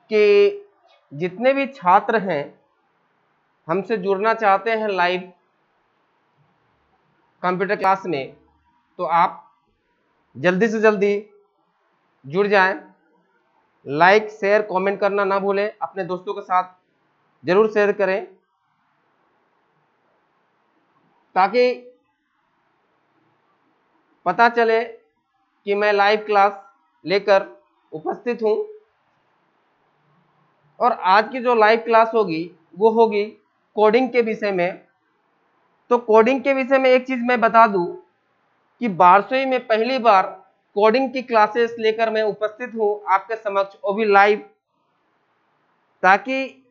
कि जितने भी छात्र हैं हमसे जुड़ना चाहते हैं लाइव कंप्यूटर क्लास में, तो आप जल्दी से जल्दी जुड़ जाएं। लाइक शेयर कमेंट करना ना भूलें, अपने दोस्तों के साथ जरूर शेयर करें ताकि पता चले कि मैं लाइव क्लास लेकर उपस्थित हूं। और आज की जो लाइव क्लास होगी वो होगी कोडिंग के विषय में। तो कोडिंग के विषय में एक चीज मैं बता दूं कि बारसोई में पहली बार कोडिंग की क्लासेस लेकर मैं उपस्थित हूं आपके समक्ष, वो भी लाइव, ताकि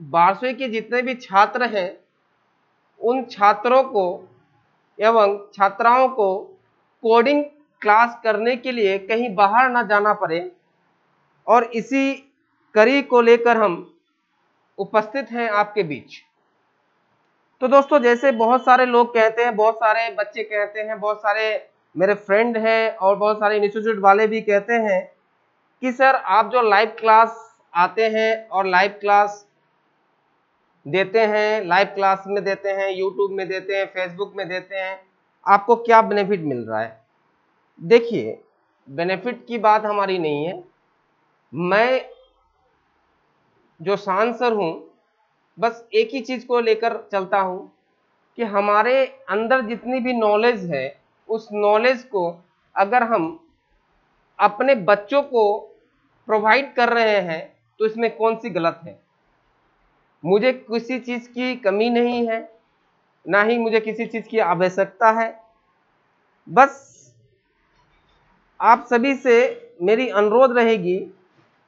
बारसोई के जितने भी छात्र हैं उन छात्रों को एवं छात्राओं को कोडिंग क्लास करने के लिए कहीं बाहर ना जाना पड़े। और इसी कड़ी को लेकर हम उपस्थित हैं आपके बीच। तो दोस्तों, जैसे बहुत सारे लोग कहते हैं, बहुत सारे बच्चे कहते हैं, बहुत सारे मेरे फ्रेंड हैं और बहुत सारे इंस्टीट्यूट वाले भी कहते हैं कि सर आप जो लाइव क्लास आते हैं और लाइव क्लास देते हैं, लाइव क्लास में देते हैं, यूट्यूब में देते हैं, फेसबुक में देते हैं, आपको क्या बेनिफिट मिल रहा है? देखिए, बेनिफिट की बात हमारी नहीं है। मैं जो सांसर हूं, बस एक ही चीज को लेकर चलता हूं कि हमारे अंदर जितनी भी नॉलेज है उस नॉलेज को अगर हम अपने बच्चों को प्रोवाइड कर रहे हैं तो इसमें कौन सी गलत है। मुझे किसी चीज की कमी नहीं है, ना ही मुझे किसी चीज की आवश्यकता है। बस आप सभी से मेरी अनुरोध रहेगी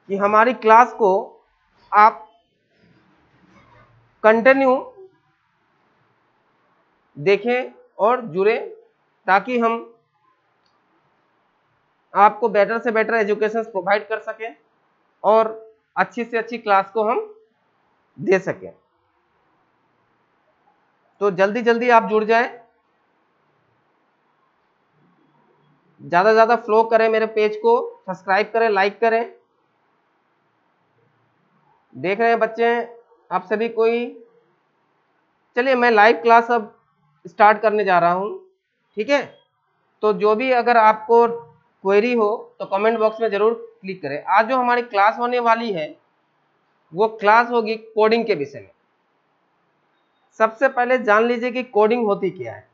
कि हमारी क्लास को आप कंटिन्यू देखें और जुड़ें ताकि हम आपको बेटर से बेटर एजुकेशन प्रोवाइड कर सकें और अच्छी से अच्छी क्लास को हम दे सकें। तो जल्दी जल्दी आप जुड़ जाएं, ज्यादा से ज्यादा फ्लो करें, मेरे पेज को सब्सक्राइब करें, लाइक करें। देख रहे हैं बच्चे आप सभी कोई? चलिए मैं लाइव क्लास अब स्टार्ट करने जा रहा हूं, ठीक है? तो जो भी अगर आपको क्वेरी हो तो कमेंट बॉक्स में जरूर क्लिक करें। आज जो हमारी क्लास होने वाली है वो क्लास होगी कोडिंग के विषय में। सबसे पहले जान लीजिए कि कोडिंग होती क्या है।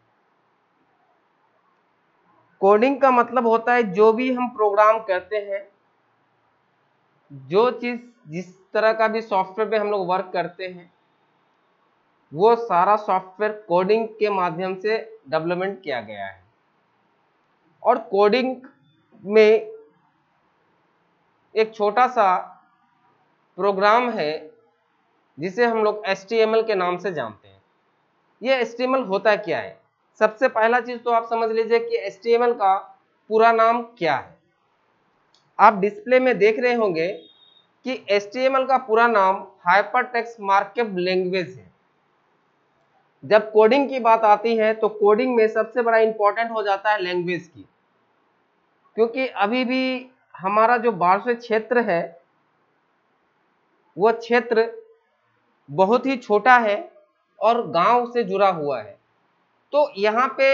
कोडिंग का मतलब होता है जो भी हम प्रोग्राम करते हैं, जो चीज जिस तरह का भी सॉफ्टवेयर पे हम लोग वर्क करते हैं, वो सारा सॉफ्टवेयर कोडिंग के माध्यम से डेवलपमेंट किया गया है। और कोडिंग में एक छोटा सा प्रोग्राम है जिसे हम लोग HTML के नाम से जानते हैं। ये HTML होता क्या है? सबसे पहला चीज तो आप समझ लीजिए कि HTML का पूरा नाम क्या है। आप डिस्प्ले में देख रहे होंगे कि HTML का पूरा नाम हाइपरटेक्स्ट मार्कअप लैंग्वेज है। जब कोडिंग की बात आती है तो कोडिंग में सबसे बड़ा इंपॉर्टेंट हो जाता है लैंग्वेज की, क्योंकि अभी भी हमारा जो बारसोई क्षेत्र है वो क्षेत्र बहुत ही छोटा है और गांव से जुड़ा हुआ है। तो यहाँ पे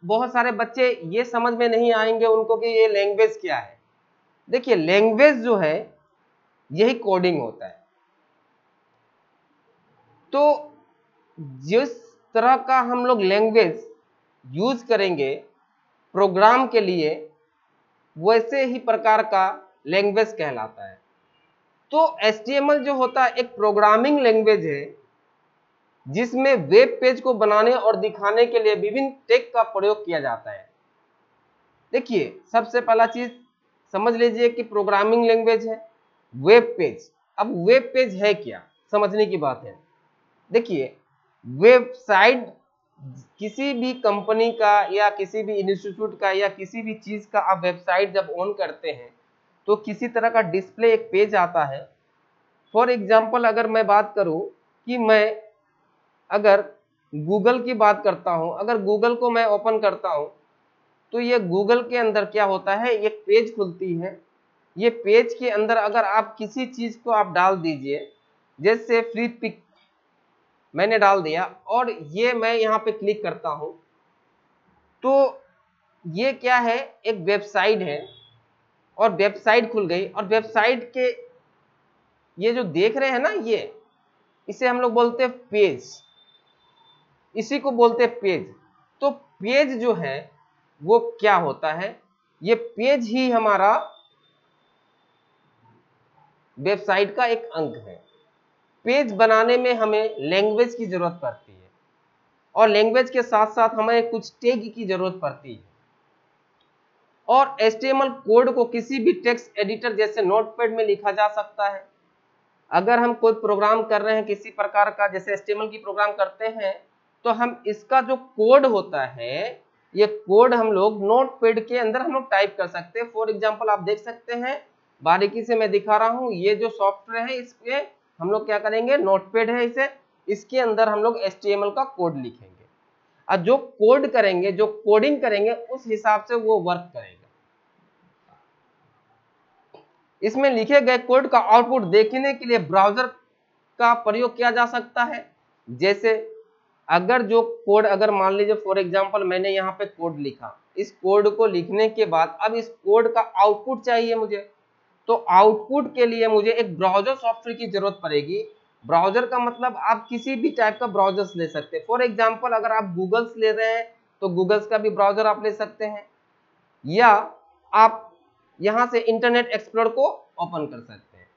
बहुत सारे बच्चे ये समझ में नहीं आएंगे उनको कि ये लैंग्वेज क्या है। देखिए, लैंग्वेज जो है यही कोडिंग होता है। तो जिस तरह का हम लोग लैंग्वेज यूज करेंगे प्रोग्राम के लिए, वैसे ही प्रकार का लैंग्वेज कहलाता है। तो HTML जो होता है एक प्रोग्रामिंग लैंग्वेज है जिसमें वेब पेज को बनाने और दिखाने के लिए विभिन्न टेक का प्रयोग किया जाता है। देखिए, सबसे पहला चीज समझ लीजिए कि प्रोग्रामिंग लैंग्वेज है वेब पेज। अब वेब पेज है क्या, समझने की बात है। देखिए, वेबसाइट किसी भी कंपनी का या किसी भी इंस्टीट्यूट का या किसी भी चीज का आप वेबसाइट जब ऑन करते हैं तो किसी तरह का डिस्प्ले एक पेज आता है। फॉर एग्जाम्पल अगर मैं बात करूं कि मैं अगर गूगल की बात करता हूं, अगर गूगल को मैं ओपन करता हूं तो ये गूगल के अंदर क्या होता है, एक पेज खुलती है ये पेज के अंदर अगर आप किसी चीज को आप डाल दीजिए, जैसे फ्री पिक मैंने डाल दिया और ये मैं यहाँ पे क्लिक करता हूं, तो ये क्या है, एक वेबसाइट है और वेबसाइट खुल गई और वेबसाइट के ये जो देख रहे हैं ना, ये इसे हम लोग बोलते हैं पेज, इसी को बोलते हैं पेज। तो पेज जो है वो क्या होता है, ये पेज ही हमारा वेबसाइट का एक अंग है। पेज बनाने में हमें लैंग्वेज की जरूरत पड़ती है और लैंग्वेज के साथ साथ हमें कुछ टैग की जरूरत पड़ती है, और HTML कोड को किसी भी टेक्स्ट एडिटर जैसे नोटपैड में लिखा जा सकता है। अगर हम कोई प्रोग्राम कर रहे हैं किसी प्रकार का, जैसे HTML की प्रोग्राम करते हैं, तो हम इसका जो कोड होता है, ये कोड हम लोग नोटपैड के अंदर हम लोग टाइप कर सकते हैं। फॉर एग्जांपल आप देख सकते हैं, बारीकी से मैं दिखा रहा हूं, ये जो सॉफ्टवेयर है इस पे हम लोग क्या करेंगे, नोटपैड है इसे, इसके अंदर हम लोग HTML का कोड लिखेंगे और जो कोड करेंगे, जो कोडिंग करेंगे, उस हिसाब से वो वर्क करेगा। इसमें लिखे गए कोड का आउटपुट देखने के लिए ब्राउजर का प्रयोग किया जा सकता है। जैसे अगर जो कोड, अगर मान लीजिए फॉर एग्जांपल मैंने यहाँ पे कोड लिखा, इस कोड को लिखने के बाद अब इस कोड का आउटपुट चाहिए मुझे, तो आउटपुट के लिए मुझे एक ब्राउजर सॉफ्टवेयर की जरूरत पड़ेगी। ब्राउजर का मतलब आप किसी भी टाइप का ब्राउजर्स ले सकते हैं। फॉर एग्जांपल अगर आप गूगल्स ले रहे हैं तो गूगल्स का भी ब्राउजर आप ले सकते हैं, या आप यहां से इंटरनेट एक्सप्लोरर को ओपन कर सकते हैं।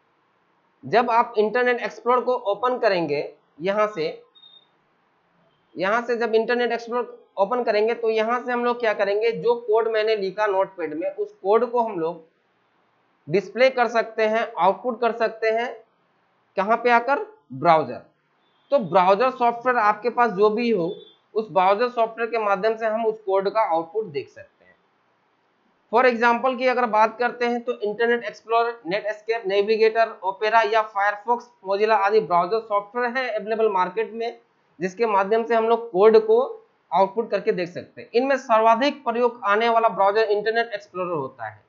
जब आप इंटरनेट एक्सप्लोरर को ओपन करेंगे, यहां से जब इंटरनेट एक्सप्लोरर ओपन करेंगे तो यहां से हम लोग क्या करेंगे, जो कोड मैंने लिखा नोटपैड में, उस कोड को हम लोग डिस्प्ले कर सकते हैं, आउटपुट कर सकते हैं, कहां पे आकर, ब्राउजर। तो ब्राउजर सॉफ्टवेयर आपके पास जो भी हो, उस ब्राउजर सॉफ्टवेयर के माध्यम से हम उस कोड का आउटपुट देख सकते हैं। फॉर एग्जाम्पल की अगर बात करते हैं तो internet explorer, Netscape, navigator, opera या फायरफॉक्स, मोजिला आदि ब्राउजर सॉफ्टवेयर है अवेलेबल मार्केट में, जिसके माध्यम से हम लोग कोड को आउटपुट करके देख सकते हैं। इनमें सर्वाधिक प्रयोग आने वाला ब्राउजर इंटरनेट एक्सप्लोरर होता है।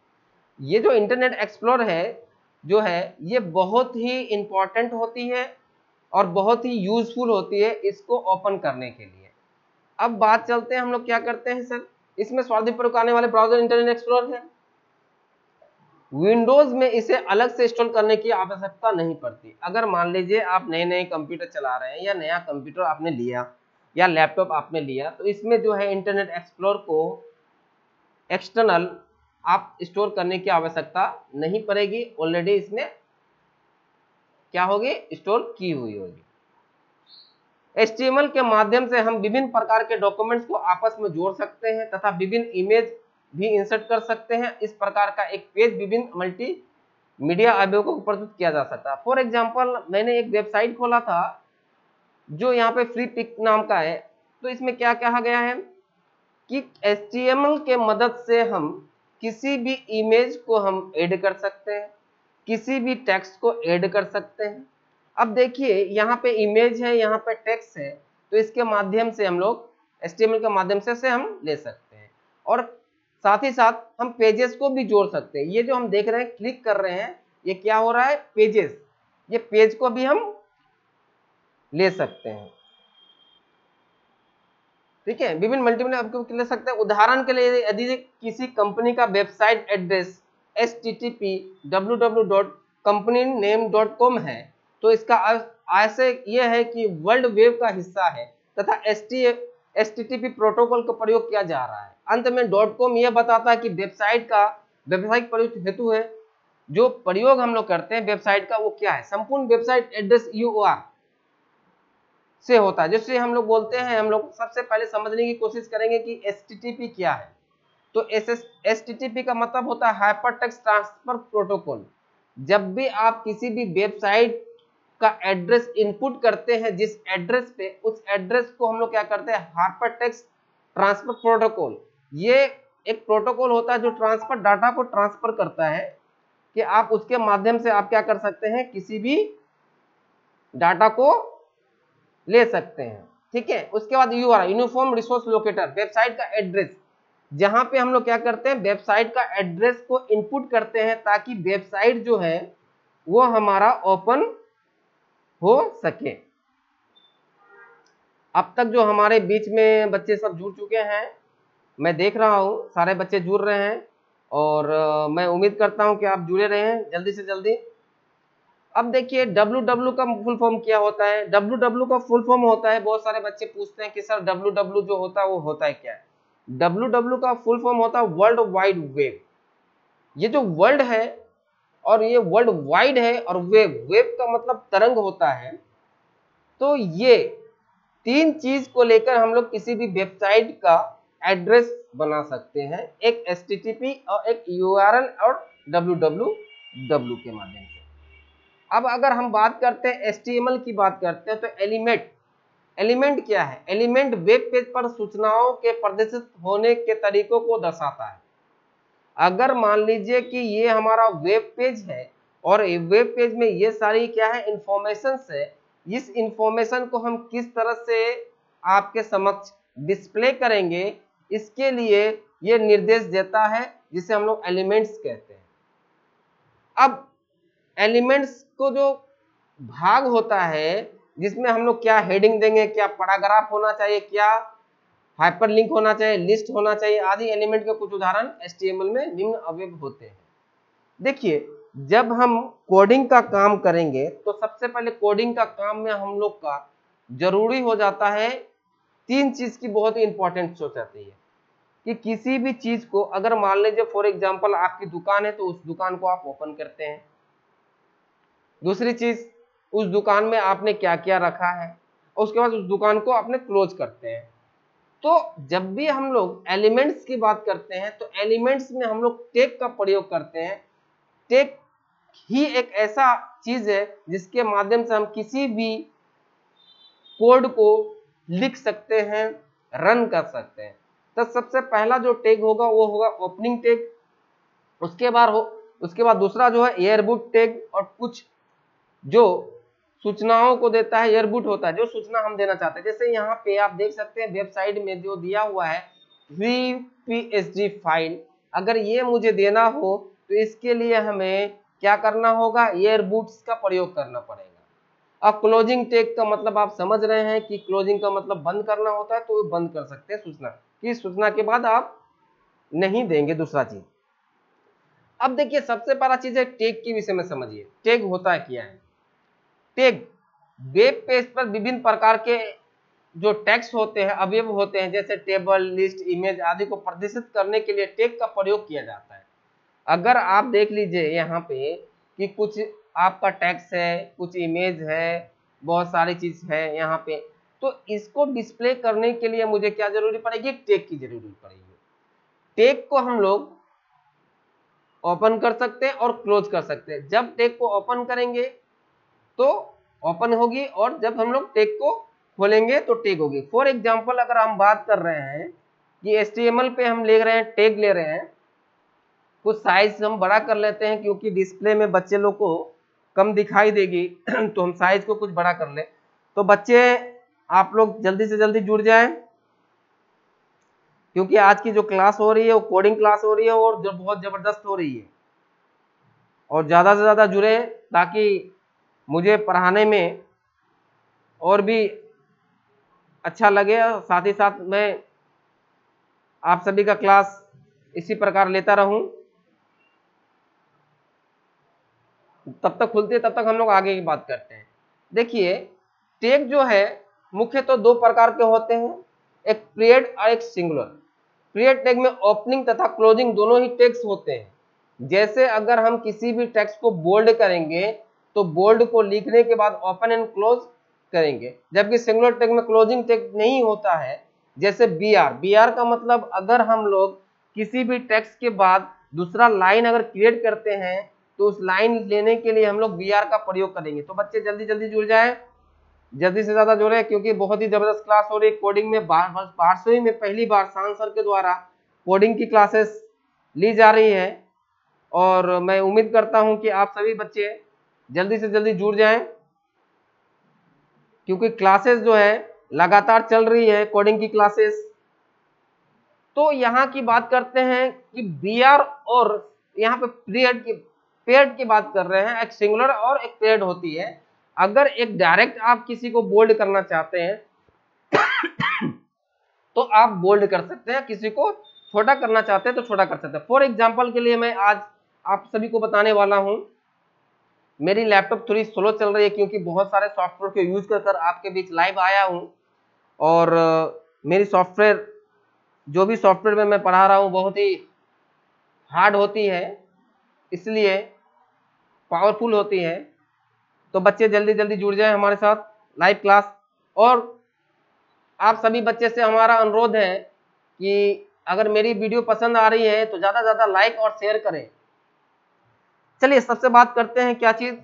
ये जो इंटरनेट एक्सप्लोरर है जो है, ये बहुत ही इंपॉर्टेंट होती है और बहुत ही यूजफुल होती है इसको ओपन करने के लिए। अब बात चलते हैं, हम लोग क्या करते हैं सर, इसमें सर्वाधिक प्रयोग आने वाले ब्राउजर इंटरनेट एक्सप्लोरर है। विंडोज में इसे अलग से इंस्टॉल करने की आवश्यकता नहीं पड़ती। अगर मान लीजिए आप नए नए कंप्यूटर चला रहे हैं या नया कंप्यूटर आपने लिया या लैपटॉप आपने लिया, तो इसमें जो है इंटरनेट एक्सप्लोरर को एक्सटर्नल आप स्टोर करने की आवश्यकता नहीं पड़ेगी, ऑलरेडी इसमें क्या होगी, स्टोर की हुई होगी। HTML के माध्यम से हम विभिन्न प्रकार के डॉक्यूमेंट्स को आपस में जोड़ सकते हैं तथा विभिन्न इमेज भी इंसर्ट कर सकते हैं। इस प्रकार का एक पेज विभिन्न मल्टी मीडिया अवयवों को प्रस्तुत किया जा सकता है। फॉर एग्जांपल मैंने एक वेबसाइट खोला था जो यहाँ पे फ्री पिक नाम का है, तो इसमें क्या कहा गया है कि HTML के मदद से हम किसी भी इमेज को हम ऐड कर सकते हैं, किसी भी टेक्स्ट को ऐड कर सकते हैं। अब देखिए यहाँ पे इमेज है, यहाँ पे टेक्स्ट है, तो इसके माध्यम से हम लोग HTML के माध्यम से हम ले सकते हैं, और साथ ही साथ हम पेजेस को भी जोड़ सकते हैं। ये जो हम देख रहे हैं, क्लिक कर रहे हैं, ये क्या हो रहा है, पेजेस, ये पेज को भी हम ले सकते हैं। ठीक है, विभिन्न मल्टीमीडिया आपको ले सकते हैं। उदाहरण के लिए यदि किसी कंपनी का वेबसाइट एड्रेस http://www.companyname.com है, तो इसका ऐसे यह है कि वर्ल्ड वेब का हिस्सा है तथा HTTP प्रोटोकॉल का प्रयोग किया जा रहा है। अंत में .com यह बताता है कि वेबसाइट का व्यावसायिक प्रयोग हेतु है, जो प्रयोग हम लोग करते हैं वेबसाइट का वो क्या है, संपूर्ण वेबसाइट एड्रेस URL से होता है। जिससे हम लोग बोलते हैं, हम लोग सबसे पहले समझने की कोशिश करेंगे कि HTTP क्या है। तो HTTP का मतलब होता है हाइपरटेक्स्ट ट्रांसफर प्रोटोकॉल। जब भी आप किसी भी वेबसाइट का एड्रेस इनपुट करते हैं, जिस एड्रेस पे, उस एड्रेस को हम लोग क्या करते हैं, हाइपरटेक्स्ट ट्रांसफर प्रोटोकॉल। ये एक प्रोटोकॉल होता है जो ट्रांसफर डाटा को ट्रांसफर करता है, कि आप उसके माध्यम से आप क्या कर सकते हैं, किसी भी डाटा को ले सकते हैं। ठीक है, उसके बाद URL uniform resource locator, website का एड्रेस, जहां पे हम लोग क्या करते हैं, वेबसाइट का एड्रेस को इनपुट करते हैं ताकि वेबसाइट जो है वो हमारा ओपन हो सके। अब तक जो हमारे बीच में बच्चे सब जुड़ चुके हैं, मैं देख रहा हूं सारे बच्चे जुड़ रहे हैं, और मैं उम्मीद करता हूं कि आप जुड़े रहे हैं जल्दी से जल्दी। अब देखिए www का फुल फॉर्म क्या होता है। www का फुल फॉर्म होता है, बहुत सारे बच्चे पूछते हैं कि सर www जो होता है वो होता है क्या है। www का फुल फॉर्म होता है वर्ल्ड वाइड वेब। ये जो वर्ल्ड है और ये वर्ल्ड वाइड है, और वेब का मतलब तरंग होता है। तो ये तीन चीज को लेकर हम लोग किसी भी वेबसाइट का एड्रेस बना सकते हैं, एक HTTP और एक URL और www के माध्यम से। अब अगर हम बात करते हैं HTML की बात करते हैं, तो एलिमेंट क्या है? एलिमेंट वेब पेज पर सूचनाओं के प्रदर्शित होने के तरीकों को दर्शाता है। अगर मान लीजिए कि ये हमारा वेब पेज है और वेब पेज में ये सारी क्या है, इंफॉर्मेशन है, इस इंफॉर्मेशन को हम किस तरह से आपके समक्ष डिस्प्ले करेंगे, इसके लिए ये निर्देश देता है, जिसे हम लोग एलिमेंट्स कहते हैं। अब एलिमेंट्स को जो भाग होता है, जिसमें हम लोग क्या हेडिंग देंगे, क्या पैराग्राफ होना चाहिए, क्या हाइपरलिंक होना चाहिए, लिस्ट होना चाहिए आदि एलिमेंट के कुछ उदाहरण HTML में निम्न अवयव होते हैं। देखिए, जब हम कोडिंग का काम करेंगे तो सबसे पहले कोडिंग का काम में हम लोग का जरूरी हो जाता है, तीन चीज की बहुत ही इंपॉर्टेंट सोच आती है कि किसी भी चीज को, अगर मान लीजिए फॉर एग्जांपल आपकी दुकान है तो उस दुकान को आप ओपन करते हैं। दूसरी चीज, उस दुकान में आपने क्या क्या रखा है, उसके बाद उस दुकान को आपने क्लोज करते हैं। तो जब भी हम लोग एलिमेंट्स की बात करते हैं तो एलिमेंट्स में हम लोग टैग का प्रयोग करते हैं। टैग ही एक ऐसा चीज है जिसके माध्यम से हम किसी भी कोड को लिख सकते हैं, रन कर सकते हैं। तो सबसे पहला जो टैग होगा वो होगा ओपनिंग टैग। उसके बाद दूसरा जो है एयरबूट टैग, और कुछ जो सूचनाओं को देता है एयरबूट होता है, जो सूचना हम देना चाहते हैं। जैसे यहाँ पे आप देख सकते हैं वेबसाइट में जो दिया हुआ है VPSG फाइल, अगर ये मुझे देना हो तो इसके लिए हमें क्या करना होगा, एयरबूट्स का प्रयोग करना पड़ेगा। अब क्लोजिंग टैग का मतलब आप समझ रहे हैं कि क्लोजिंग का मतलब बंद करना होता है, तो वो बंद कर सकते हैं सूचना की, सूचना के बाद आप नहीं देंगे दूसरा चीज। अब देखिए, सबसे पहला चीज है टैग के विषय में समझिए। टैग होता है क्या है? टैग वेब पेज पर विभिन्न प्रकार के जो टेक्स्ट होते हैं, अवयव होते हैं, जैसे टेबल, लिस्ट, इमेज आदि को प्रदर्शित करने के लिए टैग का प्रयोग किया जाता है। अगर आप देख लीजिए यहाँ पे कि कुछ आपका टेक्स्ट है, कुछ इमेज है, बहुत सारी चीज है यहाँ पे, तो इसको डिस्प्ले करने के लिए मुझे क्या जरूरी पड़ेगी, टैग की जरूरत पड़ेगी। टैग को हम लोग ओपन कर सकते हैं और क्लोज कर सकते हैं। जब टैग को ओपन करेंगे तो ओपन होगी, और जब हम लोग टैग को खोलेंगे तो टैग होगी। फॉर एग्जांपल, अगर हम बात कर रहे हैं कि HTML पे हम ले रहे हैं, टैग ले रहे हैं, कुछ साइज हम बड़ा कर लेते हैं क्योंकि डिस्प्ले में बच्चे लोग को कम दिखाई देगी तो हम साइज को कुछ बड़ा कर ले। तो बच्चे आप लोग जल्दी से जल्दी जुड़ जाएं, क्योंकि आज की जो क्लास हो रही है वो कोडिंग क्लास हो रही है, और जो बहुत जबरदस्त हो रही है। और ज्यादा से ज्यादा जुड़े ताकि मुझे पढ़ाने में और भी अच्छा लगे, साथ ही साथ मैं आप सभी का क्लास इसी प्रकार लेता रहूं। तब तक खुलती है, तब तक हम लोग आगे की बात करते हैं। देखिए, टैग जो है मुख्य तो दो प्रकार के होते हैं, एक पीरियड और एक सिंगुलर। पीरियड टैग में ओपनिंग तथा क्लोजिंग दोनों ही टैग्स होते हैं। जैसे अगर हम किसी भी टेक्स्ट को बोल्ड करेंगे तो बोल्ड को लिखने के बाद ओपन एंड क्लोज करेंगे, जबकि सिंगुलर टैग में क्लोजिंग टैग नहीं होता है। जैसे BR का मतलब, अगर हम लोग किसी भी टेक्स्ट के बाद दूसरा लाइन अगर क्रिएट करते हैं तो उस लाइन लेने के लिए हम लोग BR का प्रयोग करेंगे। तो बच्चे जल्दी जल्दी जुड़ जाएं, जल्दी से ज्यादा जुड़े, क्योंकि बहुत ही जबरदस्त क्लास हो रही है कोडिंग में। बारसोई में पहली बार शान सर के द्वारा कोडिंग की क्लासेस ली जा रही है, और मैं उम्मीद करता हूं कि आप सभी बच्चे जल्दी से जल्दी जुड़ जाएं, क्योंकि क्लासेस जो है लगातार चल रही है कोडिंग की क्लासेस। तो यहाँ की बात करते हैं कि बीआर, और यहाँ पे पेयर्ड की बात कर रहे हैं। एक सिंगुलर और एक पेयर्ड होती है। अगर एक डायरेक्ट आप किसी को बोल्ड करना चाहते हैं तो आप बोल्ड कर सकते हैं, किसी को छोटा करना चाहते हैं तो छोटा कर सकते हैं। फॉर एग्जाम्पल के लिए मैं आज आप सभी को बताने वाला हूं, मेरी लैपटॉप थोड़ी स्लो चल रही है क्योंकि बहुत सारे सॉफ्टवेयर को यूज कर आपके बीच लाइव आया हूं, और मेरी सॉफ्टवेयर, जो भी सॉफ्टवेयर में मैं पढ़ा रहा हूं बहुत ही हार्ड होती है, इसलिए पावरफुल होती है। तो बच्चे जल्दी जल्दी जुड़ जाएं हमारे साथ लाइव क्लास। और आप सभी बच्चे से हमारा अनुरोध है कि अगर मेरी वीडियो पसंद आ रही है तो ज्यादा से ज्यादा लाइक और शेयर करें। चलिए सबसे बात करते हैं क्या चीज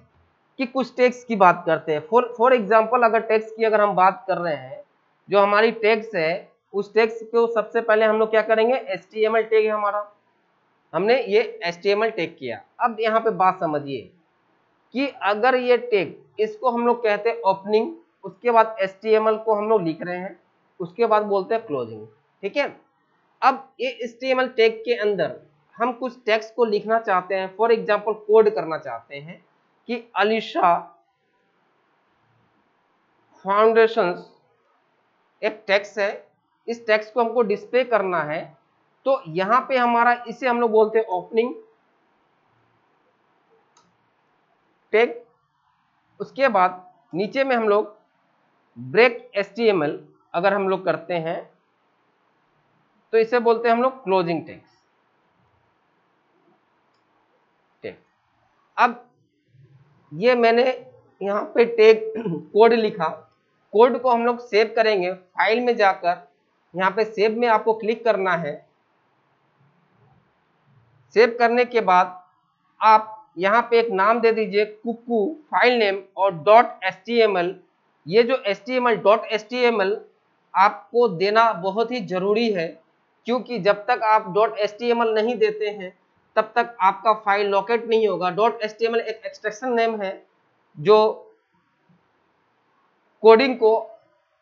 कि कुछ टैग्स की बात करते हैं। फॉर एग्जांपल अगर टैग्स की अगर हम बात कर रहे हैं, जो हमारी टैग्स है उस टैग्स को सबसे पहले हम लोग क्या करेंगे, HTML टैग है हमारा, हमने ये HTML टैग किया। अब यहाँ पे बात समझिए कि अगर ये टैग, इसको हम लोग कहते हैं ओपनिंग, उसके बाद HTML को हम लोग लिख रहे हैं, उसके बाद बोलते हैं क्लोजिंग, ठीक है। अब ये HTML टैग के अंदर हम कुछ टेक्स्ट को लिखना चाहते हैं, फॉर एग्जांपल कोड करना चाहते हैं कि अलीशा फाउंडेशंस एक टेक्स्ट है, इस टेक्स्ट को हमको डिस्प्ले करना है, तो यहां पे हमारा इसे हम लोग बोलते हैं ओपनिंग टैग। उसके बाद नीचे में हम लोग ब्रेक HTML अगर हम लोग करते हैं तो इसे बोलते हैं हम लोग क्लोजिंग टैग। अब ये मैंने यहाँ पे टैग कोड लिखा, कोड को हम लोग सेव करेंगे फाइल में जाकर, यहाँ पे सेव में आपको क्लिक करना है। सेव करने के बाद आप यहाँ पे एक नाम दे दीजिए कुकू फाइल नेम और .html। ये जो .html आपको देना बहुत ही जरूरी है, क्योंकि जब तक आप .html नहीं देते हैं तब तक आपका फाइल लोकेट नहीं होगा। .html एक एक्सटेंशन नेम है जो कोडिंग को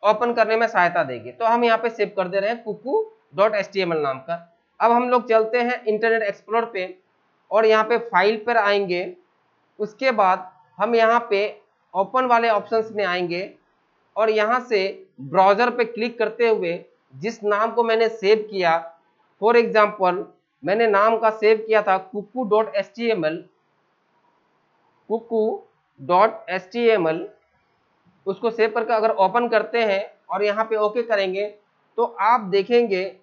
ओपन करने में सहायता देगी। तो हम यहाँ पे सेव कर दे रहे हैं कुकू .html नाम का। अब हम लोग चलते हैं इंटरनेट एक्सप्लोरर पे और यहाँ पे फाइल पर आएंगे। उसके बाद हम यहाँ पे ओपन वाले ऑप्शंस में आएंगे और यहाँ से ब्राउजर पे क्लिक करते हुए जिस नाम को मैंने सेव किया, फॉर एग्जाम्पल मैंने नाम का सेव किया था cuckoo.html, cuckoo.html, उसको सेव करके अगर ओपन करते हैं और यहाँ पे ओके करेंगे तो आप देखेंगे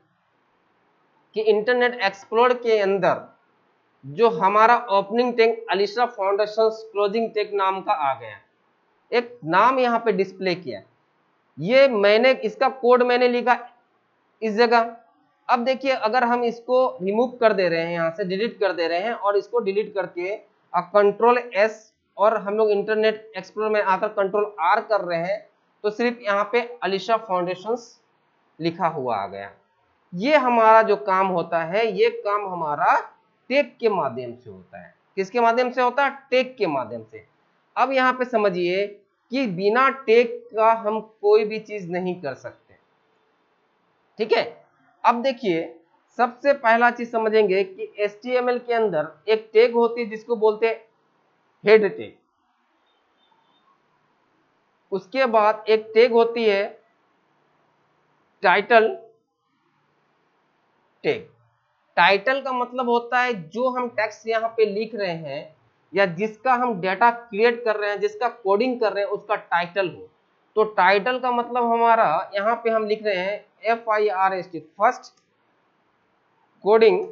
कि इंटरनेट एक्सप्लोरर के अंदर जो हमारा opening tag Alisha foundations closing tag नाम का आ गया, एक नाम यहाँ पे डिस्प्ले किया। ये मैंने इसका कोड मैंने लिखा इस जगह। अब देखिए अगर हम इसको रिमूव कर दे रहे हैं, यहाँ से डिलीट कर दे रहे हैं और इसको डिलीट करके कंट्रोल S और हम लोग इंटरनेट एक्सप्लोरर में आकर कंट्रोल R कर रहे हैं तो सिर्फ यहाँ पे अलीशा फाउंडेशंस लिखा हुआ आ गया। ये हमारा जो काम होता है, ये काम हमारा टैग के माध्यम से होता है। किसके माध्यम से होता है? टैग के माध्यम से। अब यहाँ पे समझिए कि बिना टैग का हम कोई भी चीज नहीं कर सकते, ठीक है। अब देखिए सबसे पहला चीज समझेंगे कि HTML के अंदर एक टैग होती है जिसको बोलते हैं हेड टैग। उसके बाद एक टैग होती है टाइटल टैग। टाइटल का मतलब होता है जो हम टेक्स्ट यहाँ पे लिख रहे हैं या जिसका हम डेटा क्रिएट कर रहे हैं, जिसका कोडिंग कर रहे हैं, उसका टाइटल हो। तो टाइटल का मतलब हमारा यहाँ पे हम लिख रहे हैं FIRST, फर्स्ट कोडिंग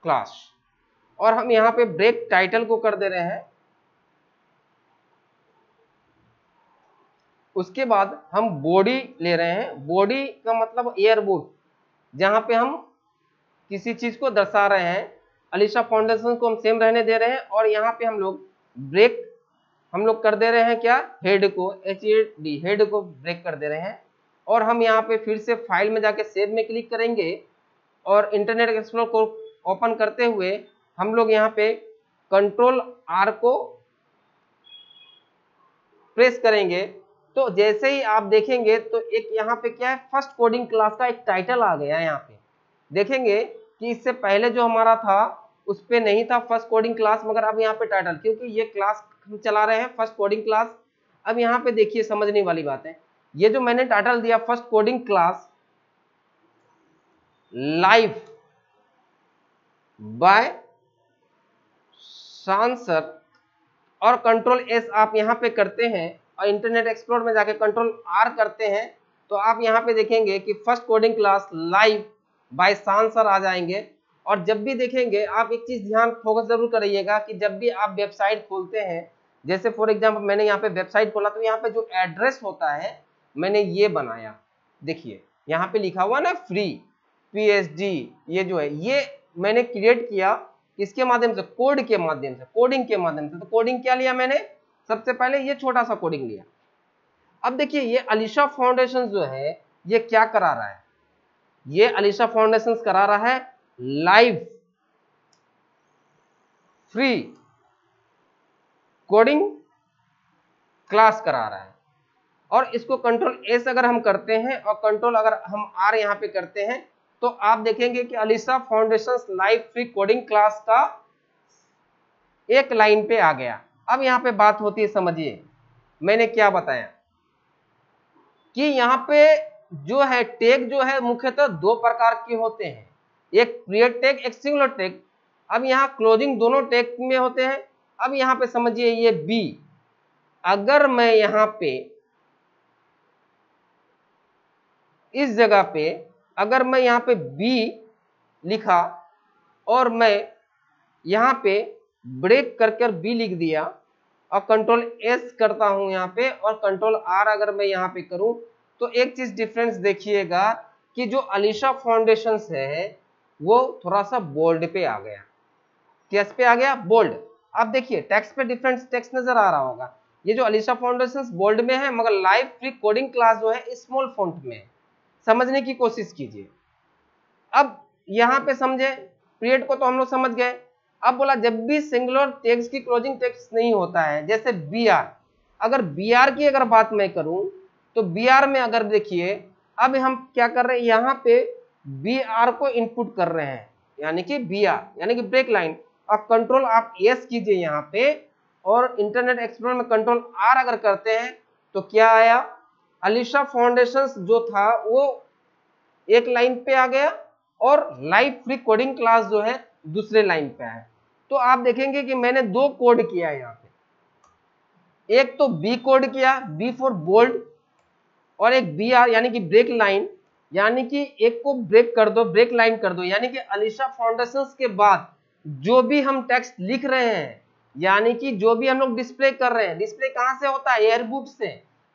क्लास, और हम यहाँ पे ब्रेक टाइटल को कर दे रहे हैं। उसके बाद हम बॉडी ले रहे हैं। बॉडी का मतलब एयरबुक, जहां पे हम किसी चीज को दर्शा रहे हैं। अलीशा फाउंडेशन को हम सेम रहने दे रहे हैं और यहाँ पे हम लोग ब्रेक हम लोग कर दे रहे हैं क्या, हेड को HED, हेड को ब्रेक कर दे रहे हैं। और हम यहाँ पे फिर से फाइल में जाके सेव में क्लिक करेंगे और इंटरनेट एक्सप्लोरर को ओपन करते हुए हम लोग यहाँ पे कंट्रोल R को प्रेस करेंगे तो जैसे ही आप देखेंगे तो एक यहाँ पे क्या है, फर्स्ट कोडिंग क्लास का एक टाइटल आ गया। यहाँ पे देखेंगे कि इससे पहले जो हमारा था उस पे नहीं था फर्स्ट कोडिंग क्लास, मगर अब यहाँ पे टाइटल, क्योंकि ये क्लास हम चला रहे हैं फर्स्ट कोडिंग क्लास। अब यहाँ पे देखिए समझने वाली बात है, ये जो मैंने टाइटल दिया first coding class live by सांसर, और कंट्रोल एस आप यहाँ पे करते हैं और इंटरनेट एक्सप्लोरर में जाके कंट्रोल आर करते हैं, तो आप यहाँ पे देखेंगे कि first coding class live by सांसर आ जाएंगे। और जब भी देखेंगे आप एक चीज ध्यान फोकस जरूर करिएगा कि जब भी आप वेबसाइट खोलते हैं, जैसे फॉर एग्जांपल मैंने यहाँ पे वेबसाइट खोला तो यहाँ पे जो एड्रेस होता है मैंने ये बनाया, देखिए यहाँ पे लिखा हुआ ना फ्री PhD, ये जो है ये मैंने क्रिएट किया किसके माध्यम से, कोड के माध्यम से, कोडिंग के माध्यम से। तो कोडिंग क्या लिया मैंने, सबसे पहले ये छोटा सा कोडिंग लिया। अब देखिए ये अलीशा फाउंडेशन जो है ये क्या करा रहा है, ये अलीशा फाउंडेशन करा रहा है लाइव फ्री कोडिंग क्लास करा रहा है। और इसको कंट्रोल एस अगर हम करते हैं और कंट्रोल अगर हम आर यहाँ पे करते हैं तो आप देखेंगे कि Alisha foundation live free coding class का एक लाइन पे आ गया। अब यहाँ पे बात होती है, समझिए मैंने क्या बताया कि यहाँ पे जो है टैग जो है मुख्यतः दो प्रकार के होते हैं, एक पीरियड टैग, एक सिंगुलर टैग। अब यहाँ क्लोजिंग दोनों टैग में होते हैं। अब यहाँ पे समझिए ये बी, अगर मैं यहाँ पे इस जगह पे अगर मैं यहाँ पे बी लिखा और मैं यहाँ पे ब्रेक करके बी लिख दिया और कंट्रोल एस करता हूं यहाँ पे और कंट्रोल आर अगर मैं यहाँ पे करूं, तो एक चीज डिफरेंस देखिएगा कि जो अलीशा फाउंडेशन है वो थोड़ा सा बोल्ड पे आ गया। किस पे आ गया, बोल्ड। आप देखिए टेक्स्ट पे डिफरेंस टेक्स्ट नजर आ रहा होगा, ये जो अलीशा फाउंडेशन बोल्ड में है मगर लाइव फ्री कोडिंग क्लास जो है स्मॉल फॉन्ट में है। समझने की कोशिश कीजिए। अब यहाँ पे समझे, पीरियड को तो हम लोग समझ गए। अब बोला जब भी सिंगुलर टैग्स की क्लोजिंग टेक्स्ट नहीं होता है, जैसे बी आर, अगर बी आर की अगर बात मैं करूं तो बी आर में अगर देखिए अब हम क्या कर रहे हैं, यहाँ पे बी आर को इनपुट कर रहे हैं, यानी कि बी आर यानी कि ब्रेक लाइन, और कंट्रोल आप एस कीजिए यहाँ पे और इंटरनेट एक्सप्लोरर में कंट्रोल आर अगर करते हैं तो क्या आया, अलीशा फाउंडेशन जो था वो एक लाइन पे आ गया और लाइव फ्री कोडिंग क्लास जो है दूसरे लाइन पे आया। तो आप देखेंगे कि मैंने दो कोड किया यहाँ पे, एक तो बी कोड किया, बी फॉर बोल्ड, और एक बी आर यानी कि ब्रेक लाइन, यानी कि एक को ब्रेक कर दो, ब्रेक लाइन कर दो, यानी कि अलीशा फाउंडेशन के बाद जो भी हम टेक्स्ट लिख रहे हैं, यानी कि जो भी हम लोग डिस्प्ले कर रहे हैं, डिस्प्ले कहां से होता है, एयरबुट से।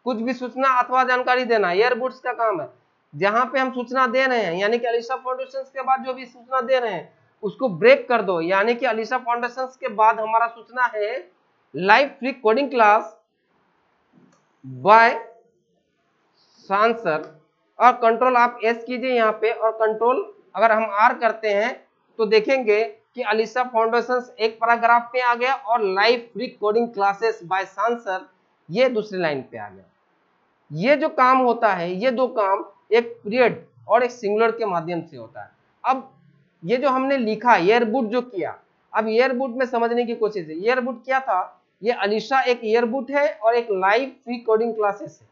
कुछ भी सूचना अथवा जानकारी देना एयरबुट्स का काम है। जहां पे हम सूचना दे रहे हैं यानी कि अलीशा फाउंडेशन के बाद जो भी सूचना दे रहे हैं उसको ब्रेक कर दो, यानी कि अलीशा फाउंडेशन के बाद हमारा सूचना है live free coding class by सांसर, और कंट्रोल आप एस कीजिए यहाँ पे और कंट्रोल अगर हम आर करते हैं तो देखेंगे कि अलीशा फाउंडेशन एक पैराग्राफ पे आ गया और live free coding classes by सांसर ये दूसरी लाइन पे आ गया। ये जो काम होता है, ये दो काम एक पीरियड और एक सिंगुलर के माध्यम से होता है। अब ये जो हमने लिखा एयरबुट जो किया, अब एयरबुट में समझने की कोशिश है, एयरबुट क्या था, ये अलीशा एक एयरबुट है और एक लाइव फ्री कोडिंग क्लासेस है।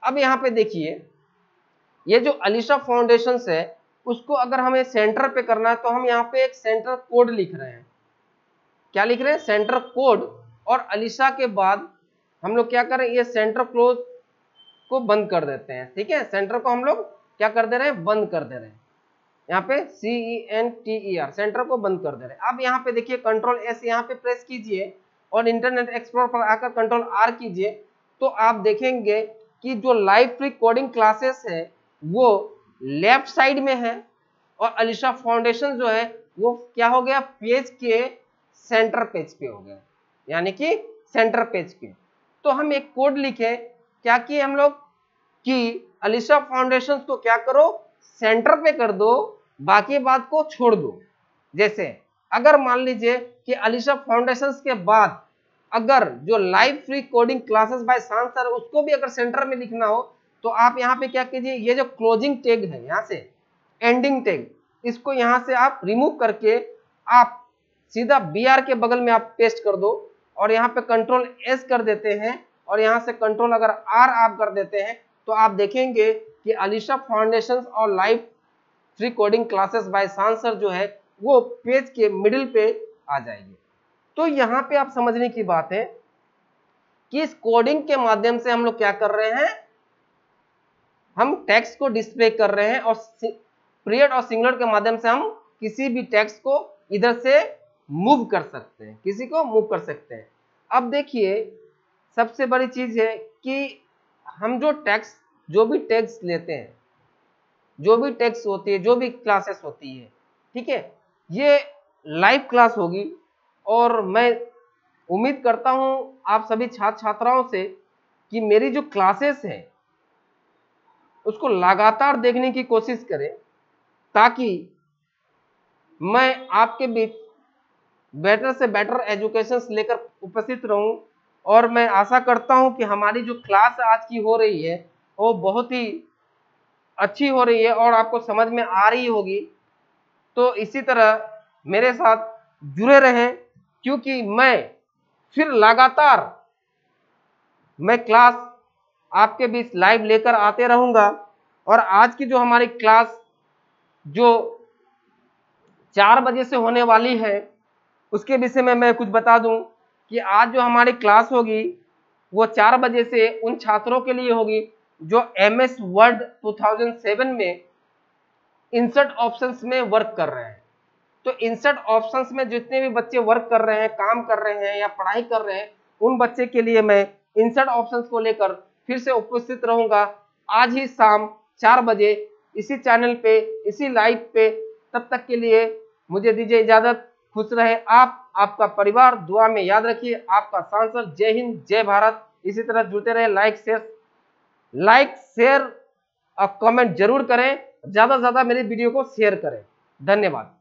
अब यहाँ पे देखिए ये जो अलीशा फाउंडेशन है उसको अगर हमें सेंटर पे करना है तो हम यहाँ पे एक सेंटर कोड लिख रहे हैं। क्या लिख रहे हैं, सेंटर कोड, और अलीशा के बाद हम लोग क्या करें, ये सेंटर क्लोज को बंद कर देते हैं। ठीक है, सेंटर को हम लोग क्या कर दे रहे हैं, बंद कर दे रहे हैं। यहाँ पे CENTER सेंटर को बंद कर दे रहे हैं। अब यहाँ पे देखिए कंट्रोल एस यहाँ पे प्रेस कीजिए और इंटरनेट एक्सप्लोरर पर आकर कंट्रोल आर कीजिए, तो आप देखेंगे कि जो लाइव फ्री कोडिंग क्लासेस है वो लेफ्ट साइड में है और अलीशा फाउंडेशन जो है वो क्या हो गया, पेज के सेंटर पेज पे हो गया, यानी कि सेंटर पेज पे। तो हम एक कोड लिखे, क्या किए हम लोग कि अलीशा फाउंडेशन को क्या करो, सेंटर पे कर दो, बाकी बात को छोड़ दो। जैसे अगर मान लीजिए कि अलीशा फाउंडेशन के बाद अगर जो live free coding classes bye शांत सर उसको भी अगर सेंटर में लिखना हो तो आप यहाँ पे क्या कीजिए, ये जो क्लोजिंग टैग है यहाँ से एंडिंग टैग, इसको यहाँ से आप रिमूव करके आप सीधा BR के बगल में आप पेस्ट कर दो और यहाँ पे कंट्रोल S कर देते हैं और यहाँ से कंट्रोल अगर R आप कर देते हैं तो आप देखेंगे कि अलीशा फाउंडेशन और live free coding classes bye शांत सर जो है वो पेज के मिडिल पे आ जाएगी। तो यहाँ पे आप समझने की बात है कि इस कोडिंग के माध्यम से हम लोग क्या कर रहे हैं, हम टेक्स्ट को डिस्प्ले कर रहे हैं और पीरियड और सिंगुलर के माध्यम से हम किसी भी टेक्स्ट को इधर से मूव कर सकते हैं, किसी को मूव कर सकते हैं। अब देखिए सबसे बड़ी चीज है कि हम जो भी टेक्स्ट लेते हैं, जो भी टेक्स्ट होती है, जो भी क्लासेस होती है, ठीक है, ये लाइव क्लास होगी और मैं उम्मीद करता हूं आप सभी छात्र छात्राओं से कि मेरी जो क्लासेस हैं उसको लगातार देखने की कोशिश करें ताकि मैं आपके बीच बेटर से बेटर एजुकेशन लेकर उपस्थित रहूं। और मैं आशा करता हूं कि हमारी जो क्लास आज की हो रही है वो बहुत ही अच्छी हो रही है और आपको समझ में आ रही होगी। तो इसी तरह मेरे साथ जुड़े रहें क्योंकि मैं फिर लगातार मैं क्लास आपके बीच लाइव लेकर आते रहूंगा। और आज की जो हमारी क्लास जो 4 बजे से होने वाली है उसके विषय में मैं कुछ बता दूं कि आज जो हमारी क्लास होगी वो 4 बजे से उन छात्रों के लिए होगी जो MS वर्ड 2007 में इंसर्ट ऑप्शंस में वर्क कर रहे हैं। तो इंसर्ट ऑप्शंस में जितने भी बच्चे वर्क कर रहे हैं, काम कर रहे हैं या पढ़ाई कर रहे हैं, उन बच्चे के लिए मैं इंसर्ट ऑप्शंस को लेकर फिर से उपस्थित रहूंगा आज ही शाम 4 बजे इसी चैनल पे, इसी लाइव पे। तब तक के लिए मुझे दीजिए इजाजत। खुश रहे आप, आपका परिवार, दुआ में याद रखिए आपका सांसद। जय हिंद, जय भारत। इसी तरह जुड़ते रहे, लाइक शेयर और कमेंट जरूर करें, ज्यादा से ज्यादा मेरी वीडियो को शेयर करें। धन्यवाद।